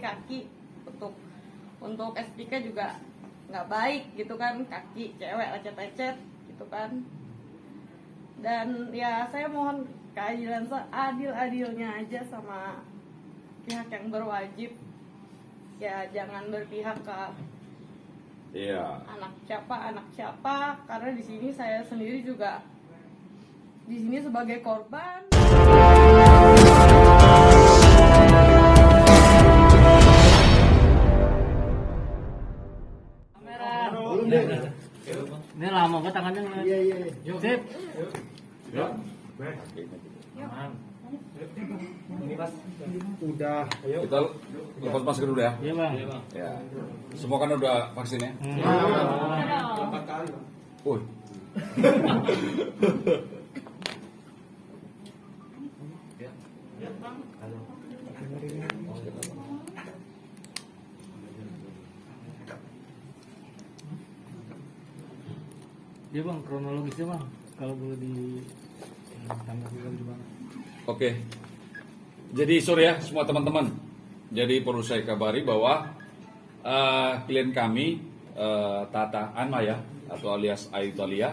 kaki untuk SPK juga nggak baik gitu kan, kaki cewek lecet-lecet gitu kan. Dan ya saya mohon keadilan seadil-adilnya aja sama pihak yang berwajib, ya jangan berpihak ke anak siapa, karena di sini saya sendiri juga di sini sebagai korban. Ini lama banget tangannya. Iya. Sip. Ya. Udah. Kita lepas masker dulu ya. Iya bang. Ya. Semua kan udah vaksin ya? Empat kali. Woi. Iya bang, kronologisnya bang, kalau boleh ditanggapi bang. Oke. Jadi sorry ya semua teman-teman. Jadi perlu saya kabari bahwa klien kami Tata Anmaya atau alias Ayu Thalia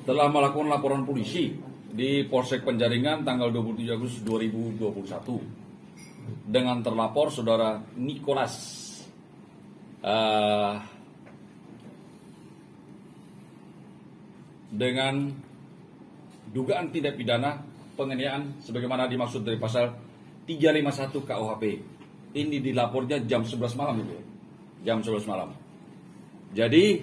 telah melakukan laporan polisi di Polsek Penjaringan tanggal 27 Agustus 2021 dengan terlapor saudara Nicholas dengan dugaan tindak pidana penganiayaan sebagaimana dimaksud dari pasal 351 KUHP. Ini dilapornya jam 11 malam itu. Jam 11 malam. Jadi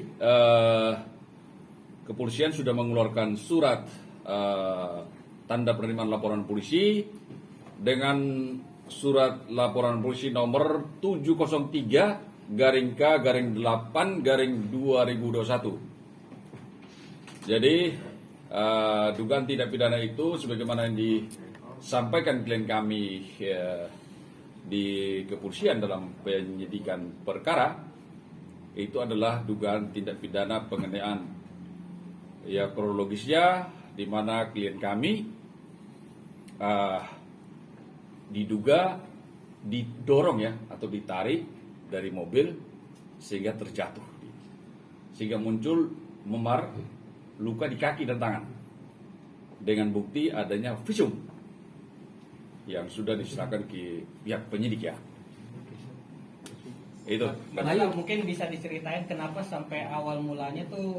kepolisian sudah mengeluarkan surat tanda penerimaan laporan polisi dengan surat laporan polisi nomor 703-K-8-2021. Jadi dugaan tindak pidana itu sebagaimana yang disampaikan klien kami di kepolisian dalam penyidikan perkara itu adalah dugaan tindak pidana penganiayaan. Ya kronologisnya di mana klien kami diduga didorong ya atau ditarik dari mobil sehingga terjatuh, sehingga muncul memar luka di kaki dan tangan dengan bukti adanya visum yang sudah diserahkan ke pihak penyidik ya. Itu. Ayo mungkin bisa diceritain kenapa sampai awal mulanya tuh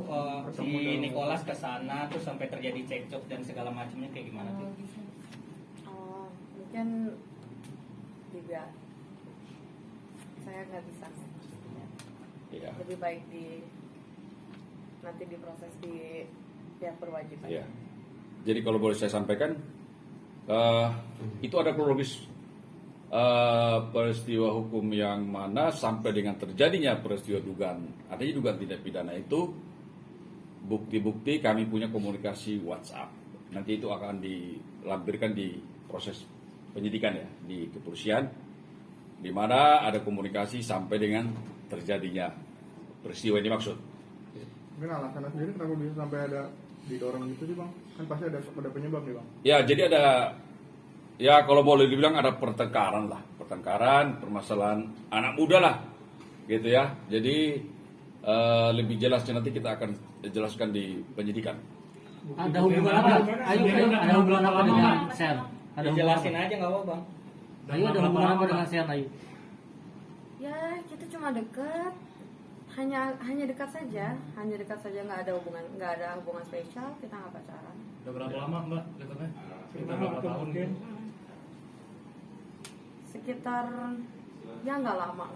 si Nicholas ke sana tuh sampai terjadi cekcok dan segala macamnya kayak gimana tuh? Mungkin juga saya nggak bisa. Ya. Lebih baik nanti diproses di pihak berwajib. Ya. Jadi kalau boleh saya sampaikan, itu ada kronologis peristiwa hukum yang mana sampai dengan terjadinya peristiwa adanya dugaan tindak pidana itu, bukti-bukti kami punya komunikasi WhatsApp. Nanti itu akan dilampirkan di proses penyidikan ya di kepolisian, di mana ada komunikasi sampai dengan terjadinya peristiwa ini maksud. Mungkin alasannya sendiri kenapa bisa sampai ada didorong gitu sih bang? Kan pasti ada penyebab nih bang. Ya jadi ada, ya kalau boleh dibilang ada pertengkaran, permasalahan anak muda lah, gitu ya. Jadi lebih jelasnya nanti kita akan jelaskan di penyidikan. Ada hubungan apa? Ayo, ada hubungan apa dengan Sen? Jelasin aja nggak apa bang. Ayo, ada hubungan apa dengan Sen Ayu? Ya kita cuma dekat, hanya dekat saja, nggak ada hubungan spesial, kita nggak pacaran. Udah berapa lama mbak dekatnya? Sekitar berapa tahun gitu? Sekitar ya nggak lama.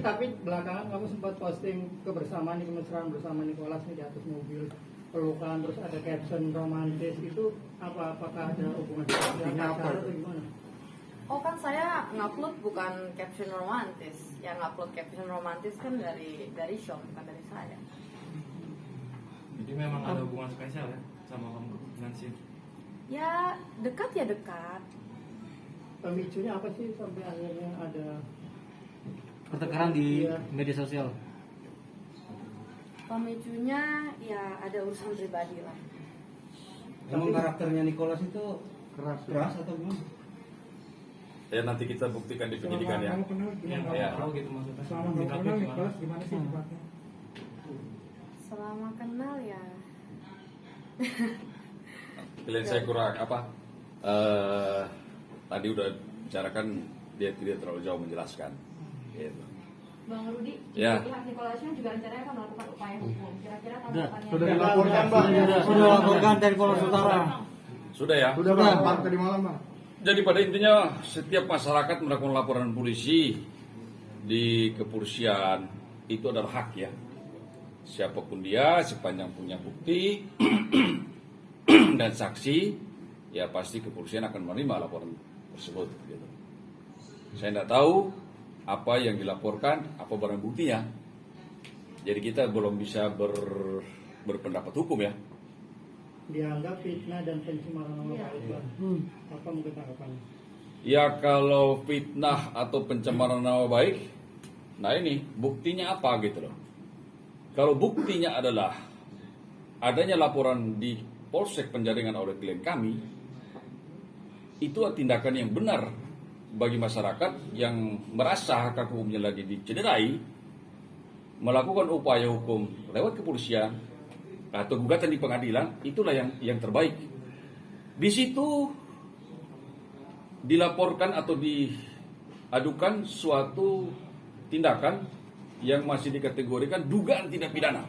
Tapi belakangan kamu sempat posting kebersamaan, kemesraan bersama Nicholas di atas mobil, pelukan, terus ada caption romantis itu apakah ada hubungan pacaran atau gimana? Oh kan saya ngupload bukan caption romantis, yang ngupload caption romantis kan dari shop, bukan dari saya. Jadi memang ada hubungan spesial ya sama kamu dengan Sin? Ya dekat. Pemicunya apa sih sampai akhirnya ada Pertengkaran di media sosial. Pemicunya ya ada urusan pribadi lah. Emang karakternya Nicholas itu keras atau gimana? Ya nanti kita buktikan di penyidikan ya. Kamu kenal Ya, gimana? Ya. tahu gitu maksudnya. Selama kamu Sikapnya kenal gimana? Nicholas gimana sih sifatnya? Selama kenal ya Klien saya kurang apa? Tadi udah bicarakan dia tidak terlalu jauh menjelaskan. Gitu. Bang Rudi, Ya. pihak Nikolasnya juga rencananya akan melakukan upaya hukum. Kira-kira tanggapannya? Sudah dilaporkan bang. Sudah laporkan dari Polres Utara. Sudah ya. Sudah bang. Bang tadi malam bang. Jadi pada intinya setiap masyarakat melakukan laporan polisi di kepolisian itu adalah hak ya. Siapapun dia sepanjang punya bukti dan saksi ya pasti kepolisian akan menerima laporan tersebut. Gitu. Saya tidak tahu apa yang dilaporkan, apa barang buktinya. Jadi kita belum bisa berpendapat hukum ya. Dianggap fitnah dan pencemaran nama baik, Bang. Apa mungkin tanggapannya? Ya kalau fitnah atau pencemaran nama baik, nah ini buktinya apa gitu loh. Kalau buktinya adalah adanya laporan di Polsek Penjaringan oleh klien kami, itu tindakan yang benar bagi masyarakat yang merasa hak hukumnya lagi dicederai, melakukan upaya hukum lewat kepolisian atau gugatan di pengadilan, itulah yang terbaik. Di situ dilaporkan atau diadukan suatu tindakan yang masih dikategorikan dugaan tindak pidana.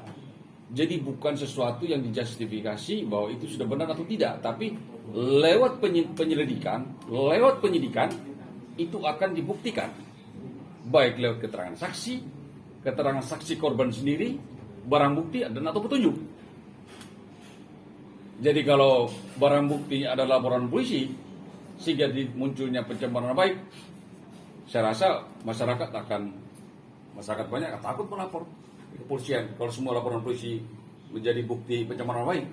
Jadi bukan sesuatu yang dijustifikasi bahwa itu sudah benar atau tidak, tapi lewat penyelidikan, lewat penyidikan itu akan dibuktikan baik lewat keterangan saksi korban sendiri, barang bukti dan atau petunjuk. Jadi kalau barang bukti adalah laporan polisi sehingga munculnya pencemaran nama baik, saya rasa masyarakat banyak akan takut melapor ke kepolisian kalau semua laporan polisi menjadi bukti pencemaran nama baik.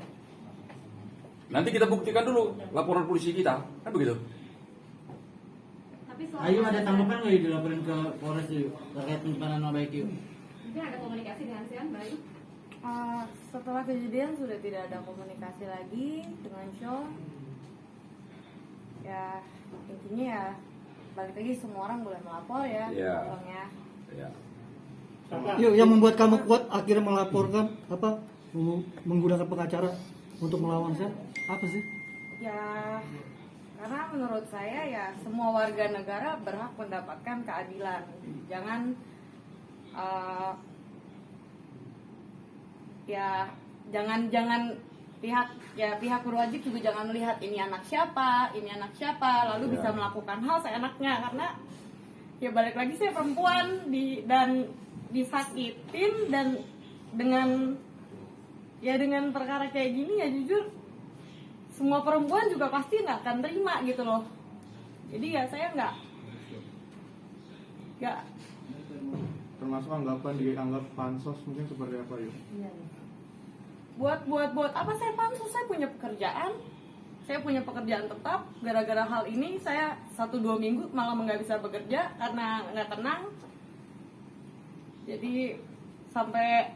Nanti kita buktikan dulu laporan polisi kita, kan begitu. Tapi selama Ayo ada tanggapan nggak yuk dilaporin ke Polres yuk terkait pencemaran nama baik yuk? mungkin ada komunikasi dengan Sian, baik? setelah kejadian sudah tidak ada komunikasi lagi dengan Sean. Ya intinya ya balik lagi semua orang boleh melapor ya. Iya. Orangnya. Ya. Yuk, yang membuat kamu kuat akhirnya melaporkan apa menggunakan pengacara untuk melawan saya apa sih? Ya karena menurut saya ya semua warga negara berhak mendapatkan keadilan. Jangan jangan pihak berwajib juga jangan melihat ini anak siapa lalu bisa melakukan hal seenaknya, karena ya balik lagi saya perempuan dan disakitin dan dengan perkara kayak gini ya jujur semua perempuan juga pasti nggak akan terima gitu loh. Jadi ya saya nggak Termasuk anggapan dianggap pansos mungkin seperti apa yuk? buat apa saya pansus, saya punya pekerjaan tetap. Gara-gara hal ini saya 1-2 minggu malah nggak bisa bekerja karena nggak tenang. Jadi sampai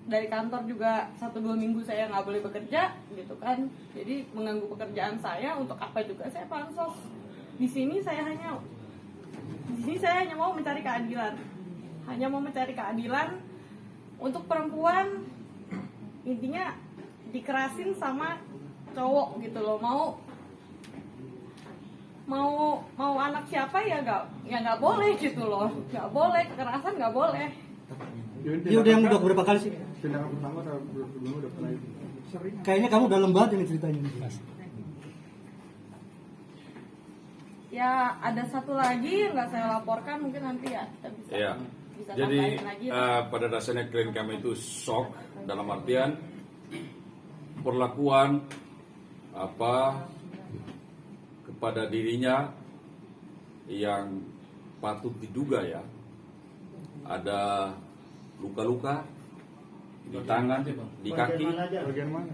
dari kantor juga 1-2 minggu saya nggak boleh bekerja gitu kan. Jadi mengganggu pekerjaan saya, untuk apa juga saya pansos. Di sini saya hanya mau mencari keadilan. Untuk perempuan, intinya dikerasin sama cowok gitu loh. Mau anak siapa ya nggak boleh gitu loh. Nggak boleh, kekerasan nggak boleh. Ini udah yang udah berapa kali sih? Tindakan pertama atau sebelumnya udah pernah itu? Sering. Kayaknya kamu udah lembat ini ceritanya. Ya ada satu lagi yang nggak saya laporkan, mungkin nanti ya kita bisa Ya. Jadi tambahin lagi. pada dasarnya klien kami itu shock dalam artian perlakuan kepada dirinya yang patut diduga ya ada luka-luka di tangan, di kaki. Bagian mana?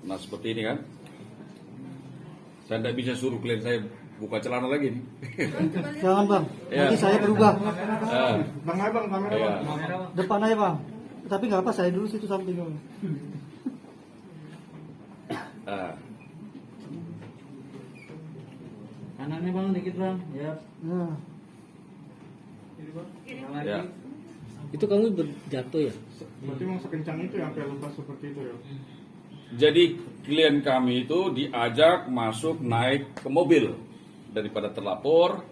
Nah seperti ini kan, saya tidak bisa suruh klien saya buka celana lagi nih. Jangan bang, Ya. nanti saya berubah. Bang aja bang, kamera Iya. bang. Depan aja bang. Tapi nggak apa, saya dulu situ samping bang. Ah. Kanannya bang dikit bang. Ya. Nah, Ya. Itu kamu jatuh ya? Berarti memang sekencang itu yang kayak lupa seperti itu ya. Jadi klien kami itu diajak masuk naik ke mobil daripada terlapor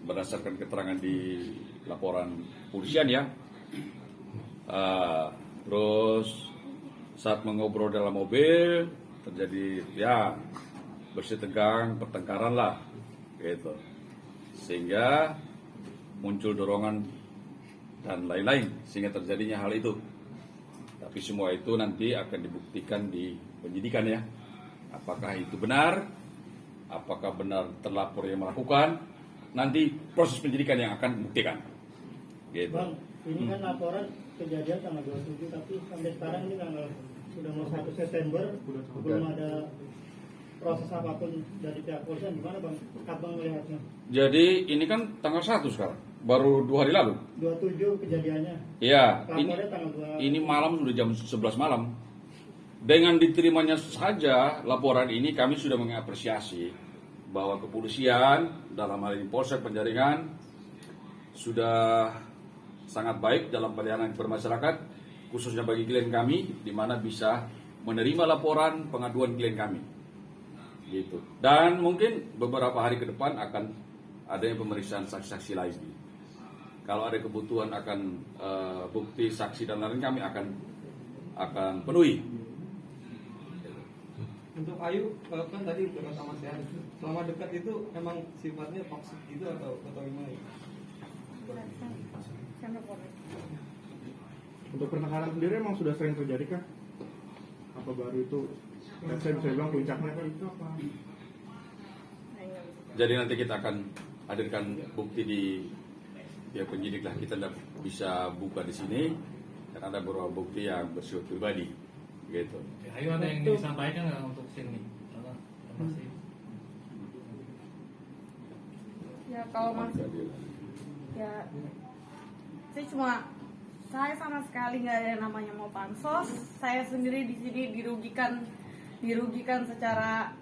berdasarkan keterangan di laporan polisian ya. Terus saat mengobrol dalam mobil terjadi ya bersih tegang pertengkaran lah gitu, sehingga muncul dorongan dan lain-lain sehingga terjadinya hal itu. Tapi semua itu nanti akan dibuktikan di penyidikan ya. Apakah itu benar? Apakah benar terlapor yang melakukan? Nanti proses penyidikan yang akan membuktikan. Gitu. bang, ini kan laporan kejadian tanggal 27, tapi sampai sekarang ini tanggal sudah mau 1 September, belum ada proses apapun dari pihak polisian. Gimana bang? Abang melihatnya? Jadi ini kan tanggal 1 sekarang, baru 2 hari lalu. 27 kejadiannya. Iya, Lapornya tanggal 2. ini malam sudah jam 11 malam. Dengan diterimanya saja laporan ini kami sudah mengapresiasi bahwa kepolisian dalam hal ini Polsek Penjaringan sudah sangat baik dalam pelayanan kepada masyarakat, khususnya bagi klien kami, di mana bisa menerima laporan pengaduan klien kami. Gitu. Dan mungkin beberapa hari ke depan akan adanya pemeriksaan saksi-saksi lagi. Kalau ada kebutuhan akan bukti saksi dan lain-lain, kami akan penuhi. Untuk Ayu, kan tadi udah kata Mas Yan, selama dekat itu emang sifatnya toksik gitu atau gimana? Untuk pertengkaran sendiri emang sudah sering terjadi kah? Apa baru itu? Dan saya bisa bilang puncaknya kan itu apa? Jadi nanti kita akan hadirkan bukti di pihak penyidik lah. Kita tidak bisa buka di sini karena ada beberapa bukti yang bersifat pribadi, gitu. Ayu ada yang disampaikan nggak untuk sini? Masih. Ya kalau masih ya saya sama sekali nggak ada yang namanya mau pansos. Saya sendiri di sini dirugikan secara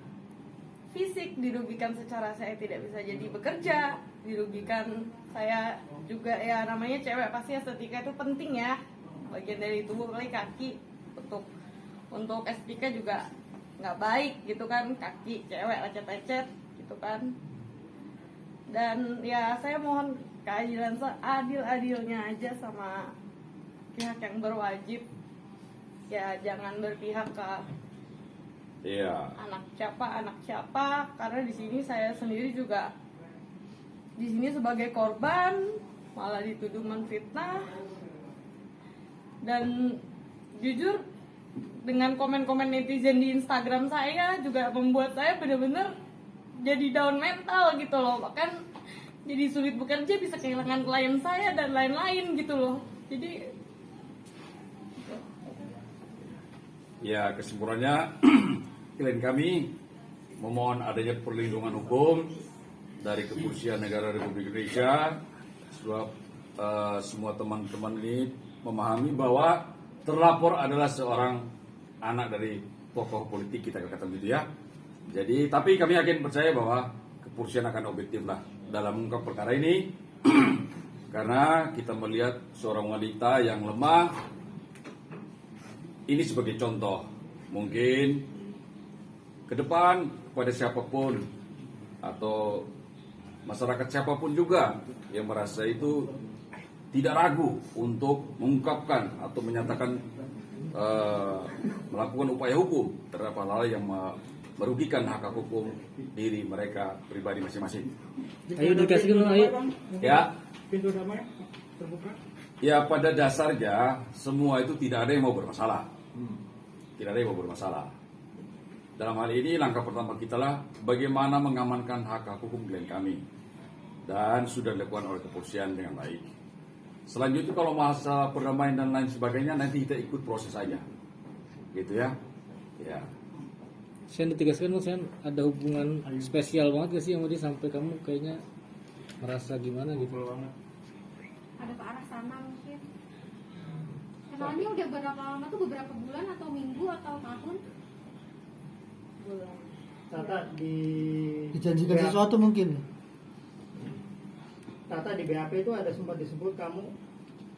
fisik, dirugikan secara saya tidak bisa jadi bekerja, dirugikan saya juga ya, namanya cewek pasti estetika itu penting ya, bagian dari tubuh kali kaki untuk estetika juga nggak baik gitu kan, kaki cewek lecet-lecet gitu kan. Dan ya saya mohon keadilan seadil-adilnya aja sama pihak yang berwajib, ya jangan berpihak ke Iya. anak siapa, karena di sini saya sendiri juga di sini sebagai korban malah dituduh menfitnah. Dan jujur dengan komen-komen netizen di Instagram saya juga membuat saya benar-benar jadi down mental gitu loh, bahkan jadi sulit bekerja, bisa kehilangan klien saya dan lain-lain gitu loh. Jadi Ya, kesimpulannya klien kami memohon adanya perlindungan hukum dari Kepolisian Negara Republik Indonesia. Sebab semua teman-teman ini memahami bahwa terlapor adalah seorang anak dari tokoh politik, kita katakan gitu ya. Jadi, tapi kami yakin percaya bahwa kepolisian akan objektif lah dalam mengungkap perkara ini. Karena kita melihat seorang wanita yang lemah, ini sebagai contoh. Mungkin ke depan kepada siapapun atau masyarakat siapapun juga yang merasa itu tidak ragu untuk mengungkapkan atau menyatakan melakukan upaya hukum terhadap hal-hal yang merugikan hak hukum diri mereka pribadi masing-masing. Ayo dikasih dulu, ayo. Ya, Pintu damai terbuka. ya pada dasarnya semua itu tidak ada yang mau bermasalah. Tidak ada yang mau bermasalah. Dalam hal ini langkah pertama kita lah bagaimana mengamankan hak hukum klien kami, dan sudah dilakukan oleh kepolisian dengan baik. Selanjutnya kalau masalah perdamaian dan lain sebagainya nanti kita ikut proses saja, gitu ya. Ya. Sen ditegaskan Bang, Sen ada hubungan spesial banget gak sih sama dia sampai kamu kayaknya merasa gimana gitu? Betul banget. Ada ke arah sana mungkin. Kenalannya udah berapa lama tuh, beberapa bulan atau minggu atau tahun? Bulan. Tata Dijanjikan BAP sesuatu mungkin. Tata di BAP itu ada sempat disebut kamu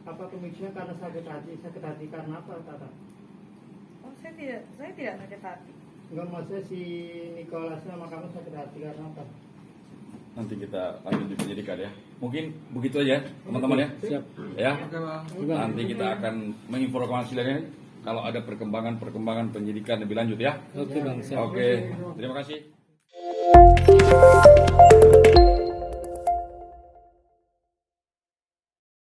apa pemicunya karena sakit hati karena apa Tata? Oh, saya tidak sakit hati. Enggak, maksudnya si Nicholas sama kamu sakit hati karena apa? Nanti kita lanjut di penyidikan ya. Mungkin begitu aja teman-teman ya. Siap. Ya. Bang. Nanti kita akan menginformasi lagi kalau ada perkembangan penyidikan lebih lanjut ya. Oke Bang, siap. Oke, terima kasih.